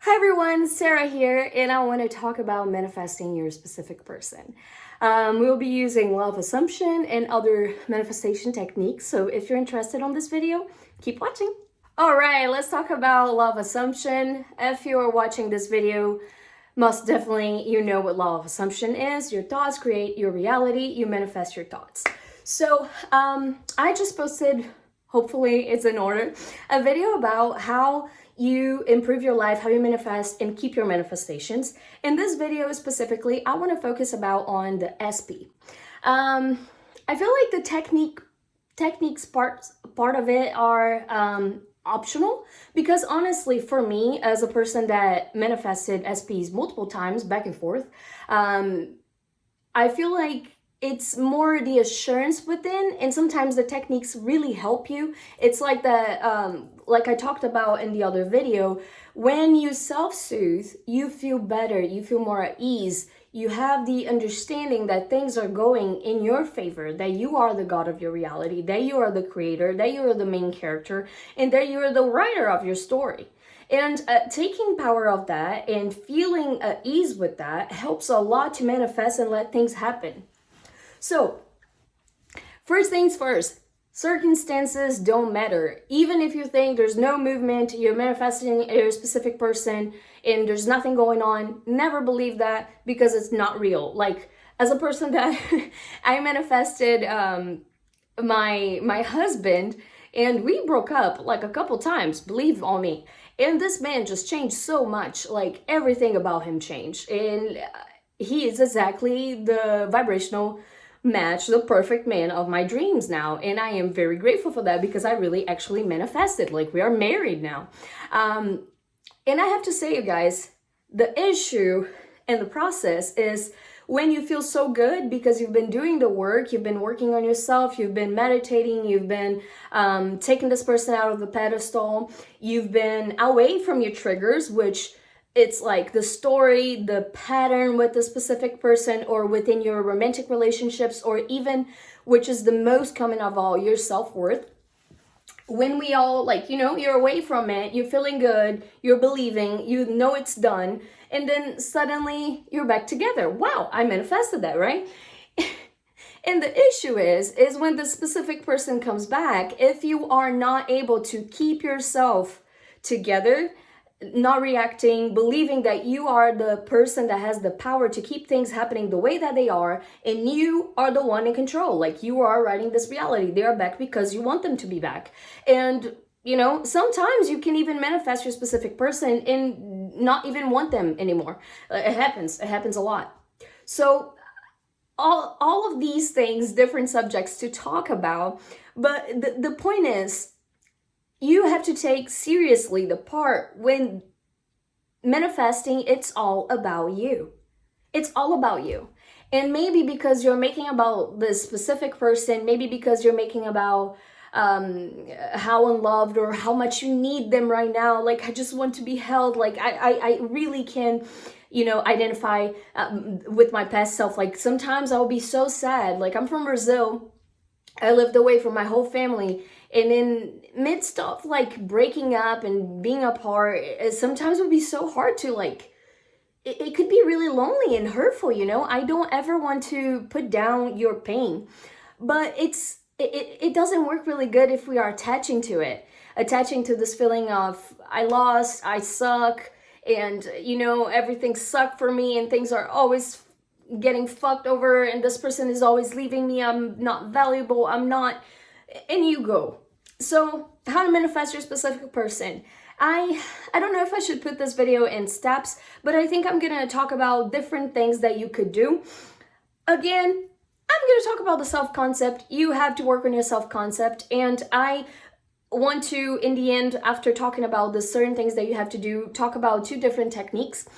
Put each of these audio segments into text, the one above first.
Hi everyone, Sarah here, and I want to talk about manifesting your specific person. We'll be using law of assumption and other manifestation techniques, so if you're interested on this video, keep watching. Alright, let's talk about law of assumption. If you're watching this video, most definitely you know what law of assumption is. Your thoughts create your reality, you manifest your thoughts. So I just posted, hopefully it's in order, a video about how you improve your life, how you manifest and keep your manifestations. In this video specifically, I want to focus on the SP. I feel like the techniques part of it are optional, because honestly for me, as a person that manifested SPs multiple times back and forth, I feel like it's more the assurance within, and sometimes the techniques really help you. It's like the like I talked about in the other video, when you self-soothe, you feel better, you feel more at ease, you have the understanding that things are going in your favor, that you are the god of your reality, that you are the creator, that you are the main character, and that you are the writer of your story. And taking power of that and feeling at ease with that helps a lot to manifest and let things happen. So, first things first, circumstances don't matter. Even if you think there's no movement, you're manifesting a specific person and there's nothing going on, never believe that, because it's not real. Like, as a person that I manifested my husband, and we broke up like a couple times, believe on me. And this man just changed so much, like everything about him changed. And he is exactly the vibrational match, the perfect man of my dreams now. And I am very grateful for that, because I really actually manifested, like we are married now. And I have to say, you guys, the issue and the process is when you feel so good because you've been doing the work, you've been working on yourself, you've been meditating, you've been taking this person out of the pedestal, you've been away from your triggers, which it's like the story, the pattern with the specific person, or within your romantic relationships, or even, which is the most common of all, your self-worth. When we all, like, you're away from it, you're feeling good, you're believing, you know it's done, and then suddenly you're back together. Wow, I manifested that, right? And the issue is when the specific person comes back, if you are not able to keep yourself together, not reacting, believing that you are the person that has the power to keep things happening the way that they are, and you are the one in control, like you are writing this reality. They are back because you want them to be back. And sometimes you can even manifest your specific person and not even want them anymore. It happens a lot. So all of these things, different subjects to talk about, but the point is, you have to take seriously the part when manifesting, it's all about you. It's all about you. And maybe because you're making about this specific person, maybe because you're making about how unloved or how much you need them right now. Like, I just want to be held. Like, I really can, identify with my past self. Like, sometimes I'll be so sad. Like, I'm from Brazil. I lived away from my whole family, and in midst of like breaking up and being apart, sometimes it would be so hard to like, it could be really lonely and hurtful, I don't ever want to put down your pain, but it doesn't work really good if we are attaching to this feeling of I lost, I suck, and everything sucked for me, and things are always getting fucked over, and this person is always leaving me, I'm not valuable, I'm not, and you go. So how to manifest your specific person. I don't know if I should put this video in steps, but I think I'm gonna talk about different things that you could do. Again, I'm gonna talk about the self-concept. You have to work on your self-concept, and I want to, in the end, after talking about the certain things that you have to do, talk about two different techniques.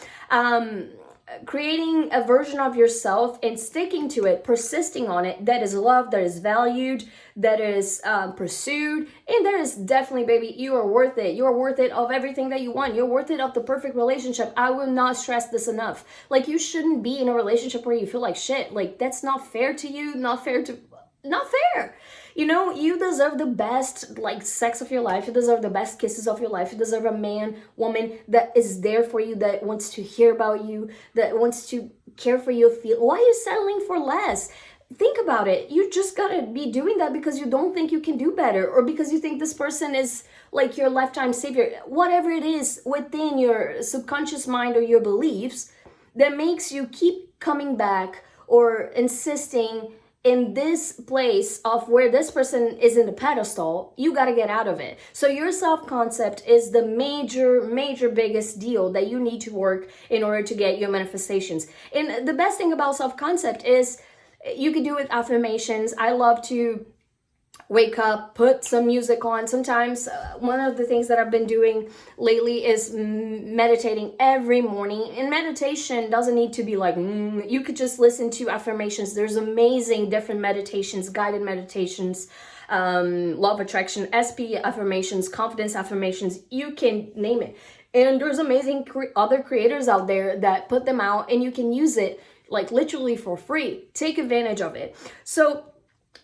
Creating a version of yourself and sticking to it, persisting on it, that is loved, that is valued, that is pursued, and that is definitely, baby, you are worth it. You are worth it of everything that you want. You're worth it of the perfect relationship. I will not stress this enough. Like, you shouldn't be in a relationship where you feel like shit. Like, that's not fair to you, not fair to not fair. You know, you deserve the best, like, sex of your life. You deserve the best kisses of your life. You deserve a man, woman that is there for you, that wants to hear about you, that wants to care for you. Feel, why are you settling for less? Think about it. You just gotta be doing that because you don't think you can do better, or because you think this person is like your lifetime savior. Whatever it is within your subconscious mind or your beliefs that makes you keep coming back or insisting in this place of where this person is in the pedestal, you got to get out of it. So your self-concept is the major biggest deal that you need to work in order to get your manifestations. And the best thing about self-concept is you can do with affirmations. I love to wake up, put some music on. Sometimes one of the things that I've been doing lately is meditating every morning. And meditation doesn't need to be like, you could just listen to affirmations. There's amazing different meditations, guided meditations, law of attraction, SP affirmations, confidence affirmations, you can name it. And there's amazing other creators out there that put them out, and you can use it like literally for free. Take advantage of it. So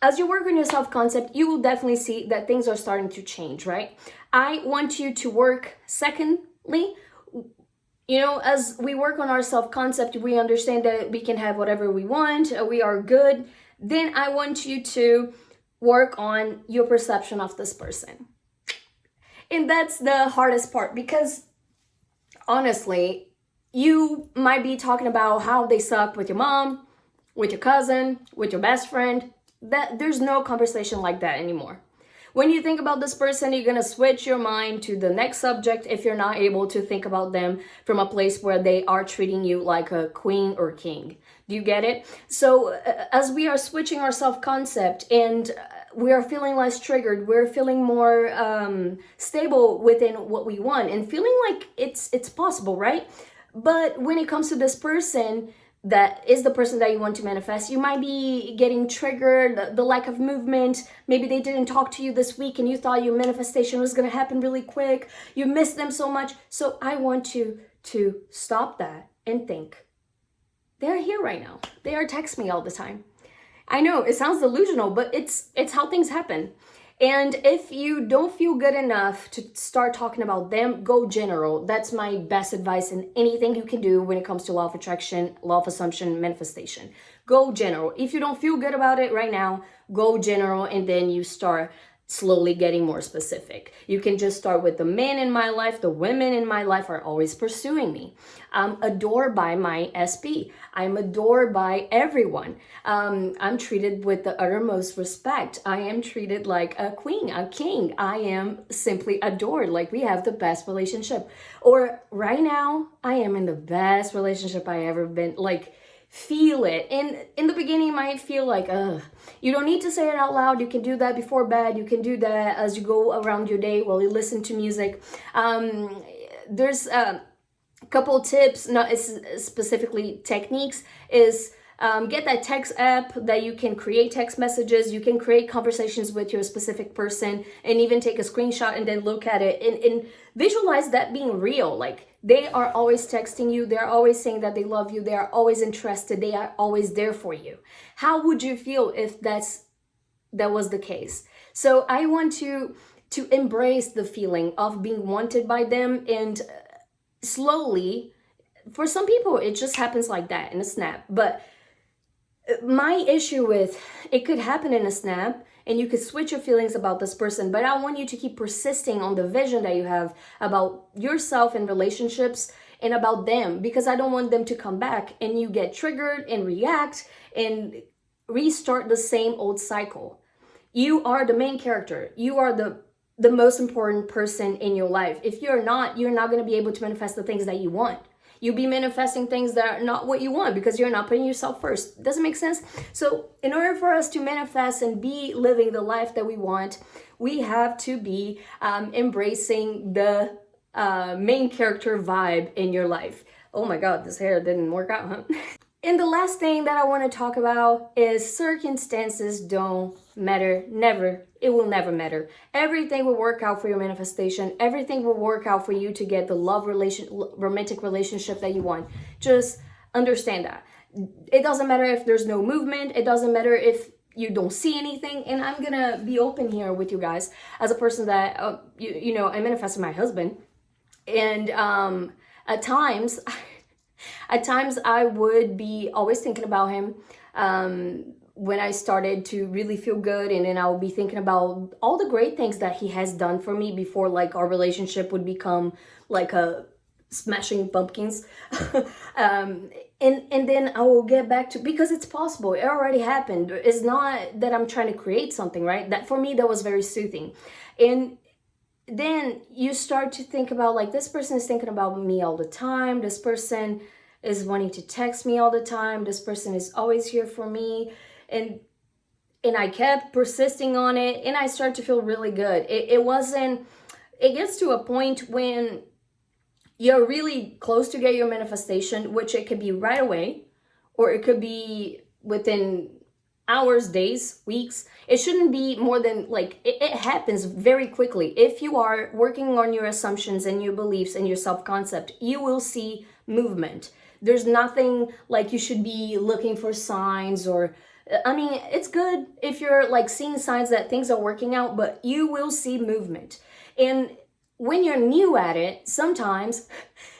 as you work on your self-concept, you will definitely see that things are starting to change, right? I want you to work, secondly, you know, as we work on our self-concept, we understand that we can have whatever we want, we are good. Then I want you to work on your perception of this person. And that's the hardest part, because honestly, you might be talking about how they suck with your mom, with your cousin, with your best friend. That there's no conversation like that anymore. When you think about this person, you're gonna switch your mind to the next subject if you're not able to think about them from a place where they are treating you like a queen or king. Do you get it? So as we are switching our self-concept and we are feeling less triggered, we're feeling more stable within what we want and feeling like it's possible, right? But when it comes to this person, that is the person that you want to manifest, you might be getting triggered, the lack of movement. Maybe they didn't talk to you this week and you thought your manifestation was going to happen really quick. You missed them so much. So I want you to stop that and think, they're here right now. They are texting me all the time. I know it sounds delusional, but it's how things happen. And if you don't feel good enough to start talking about them, go general. That's my best advice in anything you can do when it comes to law of attraction, law of assumption, manifestation. Go general. If you don't feel good about it right now, go general, and then you start slowly getting more specific. You can just start with the men in my life. The women in my life are always pursuing me. I'm adored by my SP. I'm adored by everyone. I'm treated with the uttermost respect. I am treated like a queen, a king. I am simply adored. Like, we have the best relationship. Or right now, I am in the best relationship I ever been. Like, feel it. And in the beginning, you might feel like, you don't need to say it out loud. You can do that before bed. You can do that as you go around your day while you listen to music. There's a couple tips, not specifically techniques, is get that text app that you can create text messages. You can create conversations with your specific person and even take a screenshot and then look at it and visualize that being real. Like, they are always texting you. They're always saying that they love you. They are always interested. They are always there for you. How would you feel if that was the case? So I want to embrace the feeling of being wanted by them, and slowly, for some people, it just happens like that in a snap. But my issue with it could happen in a snap, and you could switch your feelings about this person, but I want you to keep persisting on the vision that you have about yourself and relationships and about them, because I don't want them to come back and you get triggered and react and restart the same old cycle. You are the main character. You are the most important person in your life. If you're not going to be able to manifest the things that you want. You'll be manifesting things that are not what you want because you're not putting yourself first. Doesn't make sense? So in order for us to manifest and be living the life that we want, we have to be embracing the main character vibe in your life. Oh my God, this hair didn't work out, huh? And the last thing that I want to talk about is circumstances don't matter. Never. It will never matter. Everything will work out for your manifestation. Everything will work out for you to get the romantic relationship that you want. Just understand that. It doesn't matter if there's no movement. It doesn't matter if you don't see anything. And I'm gonna be open here with you guys as a person that, you know, I manifested my husband. And at times, at times I would be always thinking about him. When I started to really feel good, and then I would be thinking about all the great things that he has done for me before like our relationship would become like a smashing pumpkins. And then I will get back to, because it's possible, it already happened. It's not that I'm trying to create something, right? That for me, that was very soothing. And then you start to think about, like, this person is thinking about me all the time. This person is wanting to text me all the time. This person is always here for me. And I kept persisting on it, and I started to feel really good. It gets to a point when you're really close to get your manifestation, which it could be right away, or it could be within hours, days, weeks. It shouldn't be more than, like, it happens very quickly. If you are working on your assumptions and your beliefs and your self-concept, you will see movement. There's nothing like you should be looking for signs, or I mean, it's good if you're like seeing signs that things are working out, but you will see movement. And when you're new at it, sometimes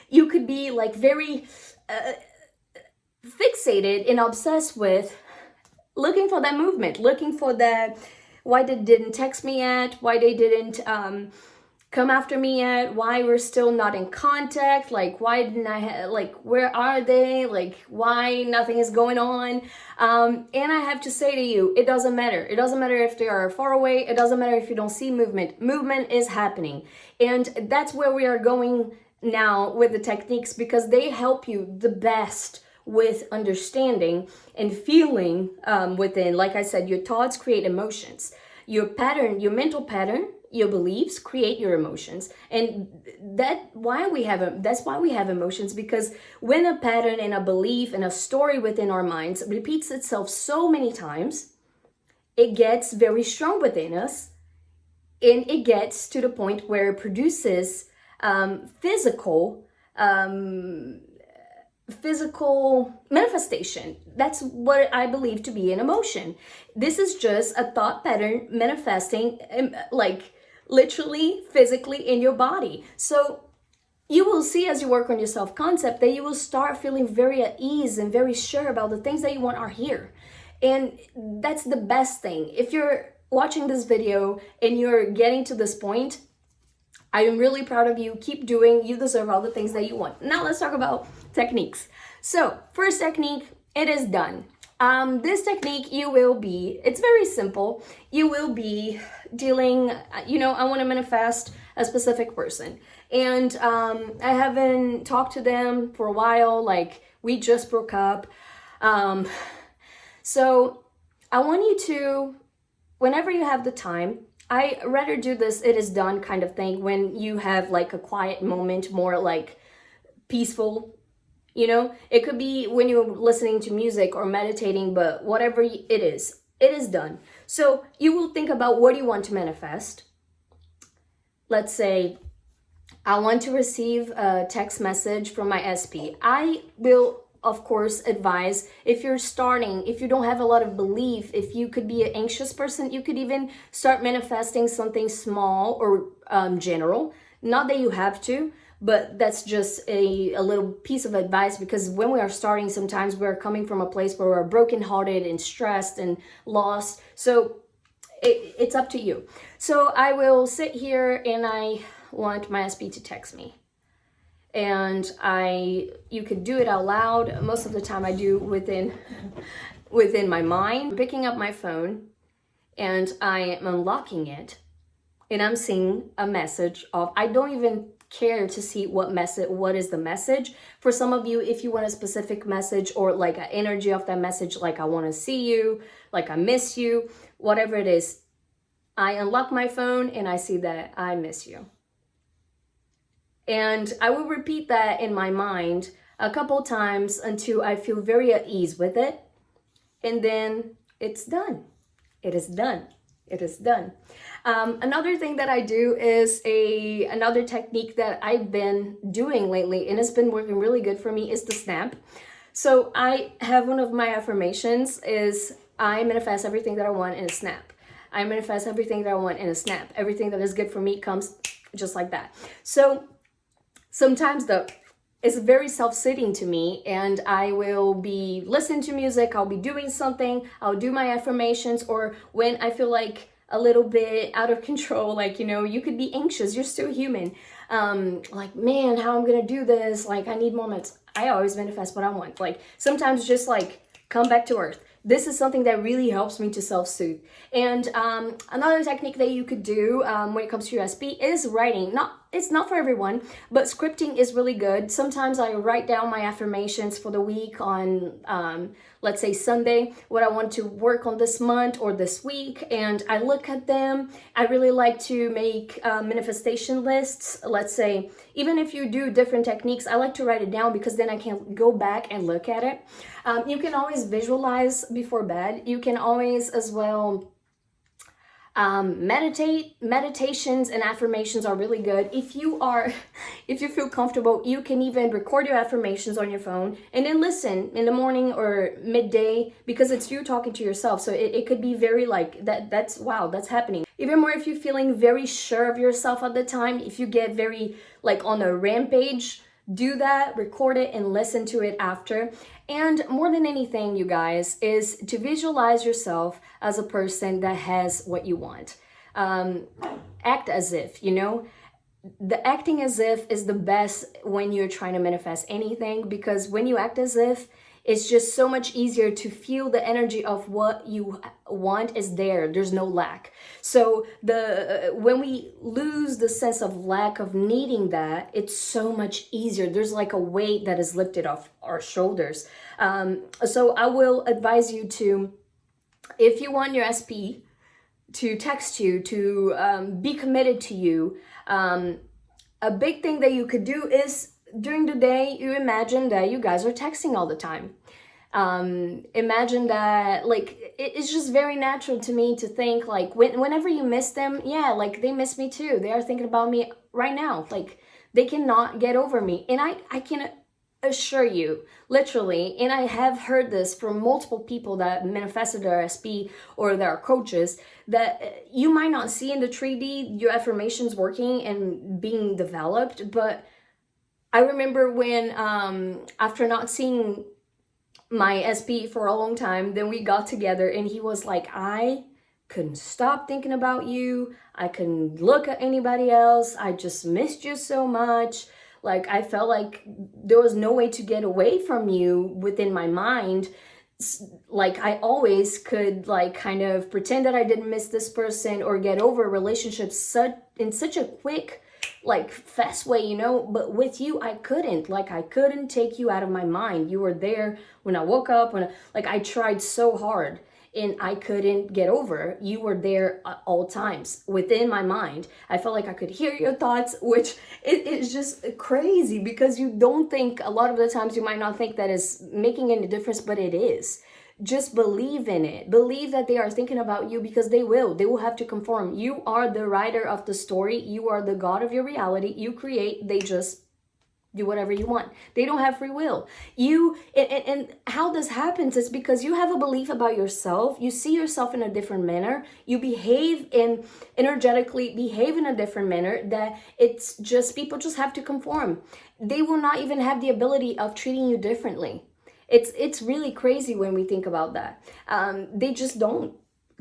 you could be like very fixated and obsessed with looking for that movement, looking for that, why they didn't text me yet, why they didn't come after me yet, why we're still not in contact, like why didn't I like, where are they, like why nothing is going on. And I have to say to you, it doesn't matter. It doesn't matter if they are far away. It doesn't matter if you don't see movement. Movement is happening. And that's where we are going now with the techniques, because they help you the best with understanding and feeling within. Like I said, your thoughts create emotions. Your pattern, your mental pattern, your beliefs create your emotions. And that's why we have emotions, because when a pattern and a belief and a story within our minds repeats itself so many times, it gets very strong within us, and it gets to the point where it produces physical manifestation. That's what I believe to be an emotion. This is just a thought pattern manifesting, like literally, physically in your body. So you will see, as you work on your self-concept, that you will start feeling very at ease and very sure about the things that you want are here. And that's the best thing. If you're watching this video and you're getting to this point, I am really proud of you. Keep doing. You deserve all the things that you want. Now let's talk about techniques. So first technique, it is done. This technique, it's very simple. You will be dealing, I want to manifest a specific person. And I haven't talked to them for a while, like we just broke up. So I want you to, whenever you have the time, I rather do this it is done kind of thing when you have like a quiet moment, more like peaceful. It could be when you're listening to music or meditating, but whatever it is done. So you will think about, what do you want to manifest? Let's say I want to receive a text message from my SP. I will, of course, advise, if you don't have a lot of belief, if you could be an anxious person, you could even start manifesting something small or general. Not that you have to, but that's just a little piece of advice, because when we are starting, sometimes we're coming from a place where we're brokenhearted and stressed and lost. So it's up to you. So I will sit here and I want my SP to text me. And you could do it out loud. Most of the time I do within my mind. I'm picking up my phone and I am unlocking it, and I'm seeing a message of, I don't even care to see what is the message. For some of you, if you want a specific message or like an energy of that message, like I want to see you, like I miss you, whatever it is, I unlock my phone and I see that I miss you. And I will repeat that in my mind a couple times until I feel very at ease with it. And then it's done. It is done. It is done. Another thing that I do is another technique that I've been doing lately, and it's been working really good for me, is the snap. So I have one of my affirmations is, I manifest everything that I want in a snap. I manifest everything that I want in a snap. Everything that is good for me comes just like that. So sometimes though, it's very self-sitting to me, and I will be listening to music, I'll be doing something, I'll do my affirmations, or when I feel like a little bit out of control, like, you know, you could be anxious, you're still human. Like, man, how I'm gonna do this? Like, I need moments. I always manifest what I want. Like, sometimes just like come back to earth. This is something that really helps me to self-soothe. And another technique that you could do when it comes to your SP is writing. It's not for everyone, but scripting is really good. Sometimes I write down my affirmations for the week on, let's say Sunday, what I want to work on this month or this week, and I look at them. I really like to make manifestation lists. Let's say, even if you do different techniques, I like to write it down because then I can go back and look at it. You can always visualize before bed. You can always as well meditations and affirmations are really good. If you feel comfortable, you can even record your affirmations on your phone and then listen in the morning or midday, because it's you talking to yourself. So it could be very like that's wow, that's happening. Even more if you're feeling very sure of yourself at the time, if you get very like on a rampage, do that, record it and listen to it after. And more than anything, you guys, is to visualize yourself as a person that has what you want. Act as if, you know, the acting as if is the best when you're trying to manifest anything, because when you act as if, it's just so much easier to feel the energy of what you want is there. There's no lack. So when we lose the sense of lack of needing that, it's so much easier. There's like a weight that is lifted off our shoulders. So I will advise you to, if you want your SP to text you, to be committed to you, a big thing that you could do is during the day, you imagine that you guys are texting all the time. Imagine that, like, it's just very natural to me to think like whenever you miss them, yeah, like they miss me too. They are thinking about me right now. Like, they cannot get over me. And I can assure you, literally, and I have heard this from multiple people that manifested their SP or their coaches, that you might not see in the 3D your affirmations working and being developed, but I remember when, after not seeing my SP for a long time, then we got together and he was like, I couldn't stop thinking about you. I couldn't look at anybody else. I just missed you so much. Like, I felt like there was no way to get away from you within my mind. Like, I always could like kind of pretend that I didn't miss this person or get over relationships in such a quick, like, fast way, you know. But with you, I couldn't. Like, I couldn't take you out of my mind. You were there when I woke up, like, I tried so hard and I couldn't get over. You were there at all times within my mind. I felt like I could hear your thoughts, which is just crazy, because you don't think, a lot of the times you might not think that is making any difference, but it is. Just believe in it. Believe that they are thinking about you, because they will. They will have to conform. You are the writer of the story. You are the god of your reality. You create. They just do whatever you want. They don't have free will. And how this happens is because you have a belief about yourself. You see yourself in a different manner. You energetically behave in a different manner, that it's just, people just have to conform. They will not even have the ability of treating you differently. It's really crazy when we think about that. They just don't.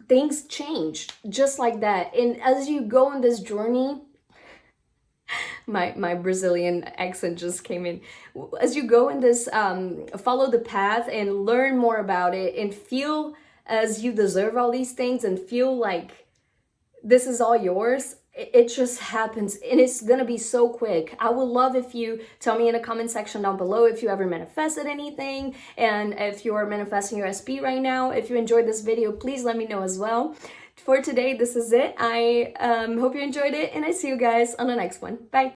Things change just like that. And as you go on this journey, my Brazilian accent just came in. As you go in this, follow the path and learn more about it and feel as you deserve all these things and feel like this is all yours, it just happens, and it's gonna be so quick. I would love if you tell me in the comment section down below if you ever manifested anything, and if you are manifesting your SP right now. If you enjoyed this video, please let me know as well. For today, this is it. I hope you enjoyed it, and I see you guys on the next one. Bye.